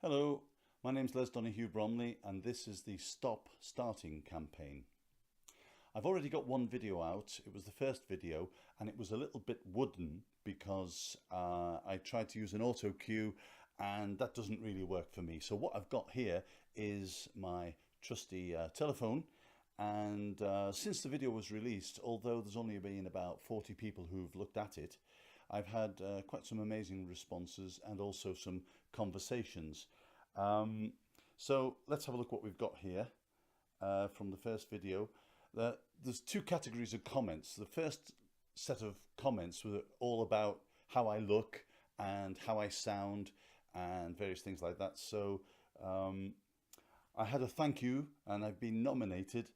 Hello, my name's Donohue-Bromley and this is the Stop Starting campaign. I've already got one video out. It was the first video and it was a little bit wooden because I tried to use an auto cue and that doesn't really work for me. So what I've got here is my trusty telephone, and since the video was released, although there's only been about 40 people who've looked at it, I've had quite some amazing responses and also some conversations. So let's have a look what we've got here from the first video. There's two categories of comments. The first set of comments were all about how I look and how I sound and various things like that. So I had a thank you, and I've been nominated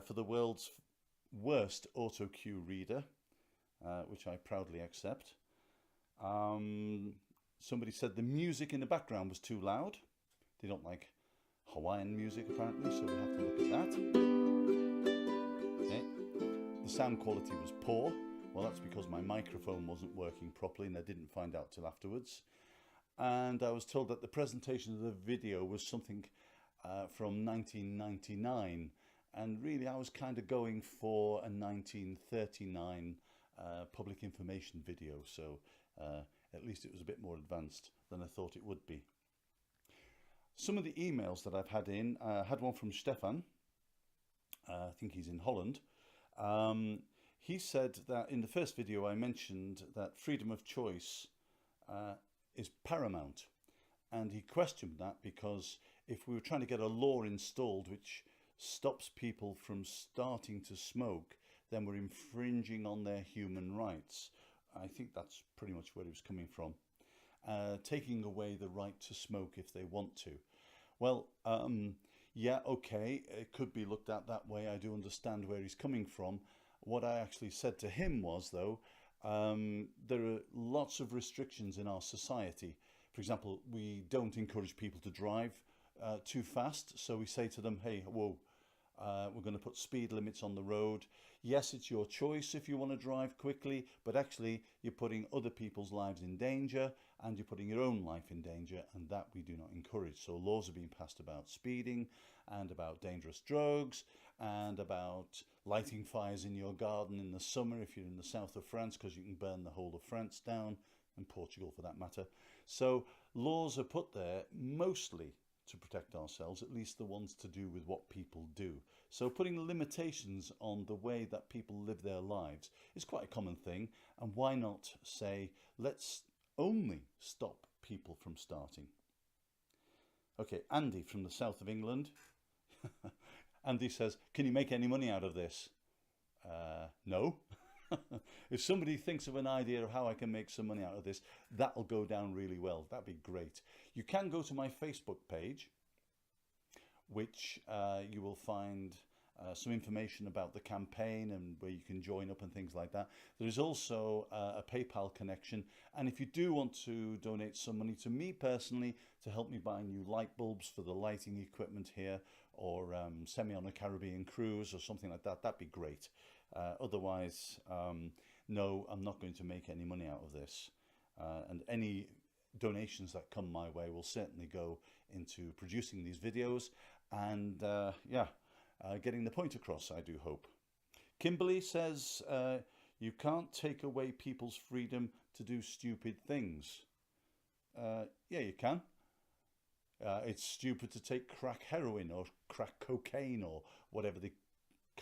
for the world's worst auto cue reader, which I proudly accept. Somebody said the music in the background was too loud. They don't like Hawaiian music apparently, so we have to look at that. Okay. The sound quality was poor. Well, that's because my microphone wasn't working properly and I didn't find out till afterwards. And I was told that the presentation of the video was something from 1999, and really I was kind of going for a 1939 public information video, so at least it was a bit more advanced than I thought it would be. Some of the emails that I've had in, I had one from Stefan, I think he's in Holland. He said that in the first video I mentioned that freedom of choice is paramount, and he questioned that because if we were trying to get a law installed which stops people from starting to smoke, then we're infringing on their human rights. I think that's pretty much where he was coming from. Taking away the right to smoke if they want to. Well, yeah, okay, it could be looked at that way. I do understand where he's coming from. What I actually said to him was, though, there are lots of restrictions in our society. For example, we don't encourage people to drive too fast. So we say to them, hey, whoa, we're going to put speed limits on the road. Yes, it's your choice if you want to drive quickly, but actually you're putting other people's lives in danger and you're putting your own life in danger, and that we do not encourage. So laws are being passed about speeding and about dangerous drugs and about lighting fires in your garden in the summer if you're in the south of France, because you can burn the whole of France down, and Portugal for that matter. So laws are put there mostly to protect ourselves, at least the ones to do with what people do. So putting limitations on the way that people live their lives is quite a common thing, and why not say, let's only stop people from starting. Okay, Andy from the south of England. Andy says, can you make any money out of this? No. If somebody thinks of an idea of how I can make some money out of this, that'll go down really well. That'd be great. You can go to my Facebook page, which you will find some information about the campaign and where you can join up and things like that. There is also a PayPal connection, and if you do want to donate some money to me personally to help me buy new light bulbs for the lighting equipment here, or send me on a Caribbean cruise or something like that, that'd be great. Otherwise, no, I'm not going to make any money out of this, and any donations that come my way will certainly go into producing these videos and getting the point across, I do hope. Kimberly says, you can't take away people's freedom to do stupid things. Yeah, you can. It's stupid to take crack heroin or crack cocaine or whatever the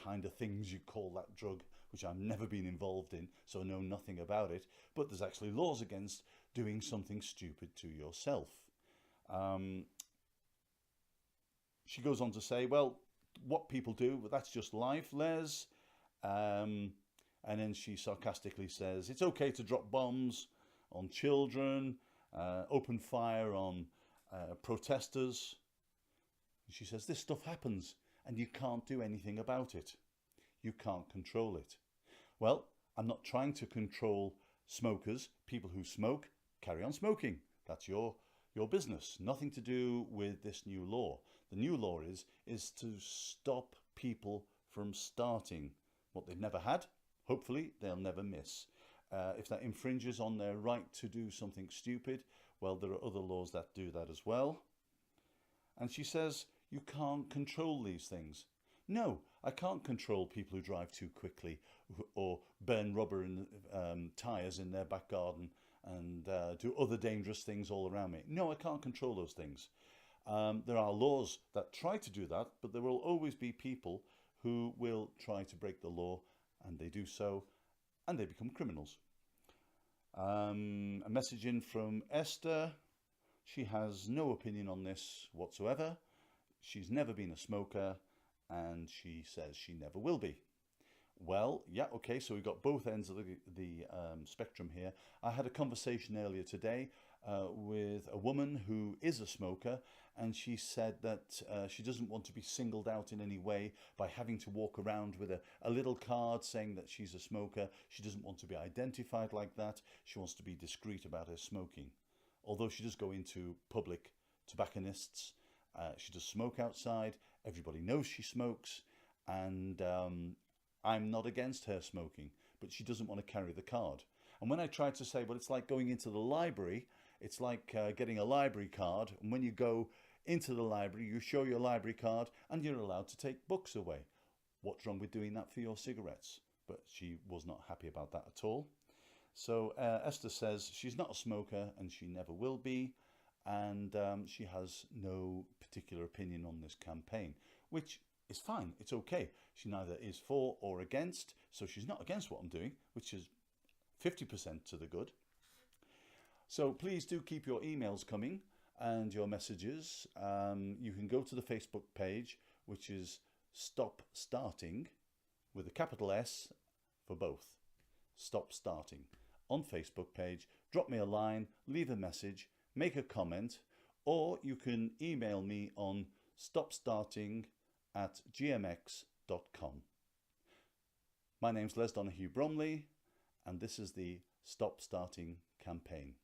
kind of things you call that drug, which I've never been involved in, so I know nothing about it. But there's actually laws against doing something stupid to yourself. She goes on to say, well, what people do, well, that's just life, Les. And then she sarcastically says, it's okay to drop bombs on children, open fire on protesters. She says, this stuff happens and you can't do anything about it. You can't control it. Well, I'm not trying to control smokers. People who smoke, carry on smoking. That's your business. Nothing to do with this new law. The new law is to stop people from starting what they've never had. Hopefully they'll never miss. If that infringes on their right to do something stupid, well, there are other laws that do that as well. And she says, you can't control these things. No, I can't control people who drive too quickly or burn rubber and tyres in their back garden and do other dangerous things all around me. No, I can't control those things. There are laws that try to do that, but there will always be people who will try to break the law, and they do so, and they become criminals. A message in from Esther. She has no opinion on this whatsoever. She's never been a smoker, and she says she never will be. Well, yeah, okay, so we've got both ends of the spectrum here. I had a conversation earlier today with a woman who is a smoker, and she said that she doesn't want to be singled out in any way by having to walk around with a little card saying that she's a smoker. She doesn't want to be identified like that. She wants to be discreet about her smoking. Although she does go into public tobacconists, she does smoke outside. Everybody knows she smokes, and I'm not against her smoking, but she doesn't want to carry the card. And when I tried to say, well, it's like going into the library, it's like getting a library card, and when you go into the library, you show your library card and you're allowed to take books away. What's wrong with doing that for your cigarettes? But she was not happy about that at all. So Esther says she's not a smoker and she never will be, and she has no particular opinion on this campaign, which is fine. It's okay. She neither is for or against, so she's not against what I'm doing, which is 50% to the good. So please do keep your emails coming and your messages. You can go to the Facebook page, which is Stop Starting, with a capital S for both. Stop Starting. On Facebook page, drop me a line, leave a message, make a comment, or you can email me on stopstarting@gmx.com. My name's Les Donohue-Bromley, and this is the Stop Starting campaign.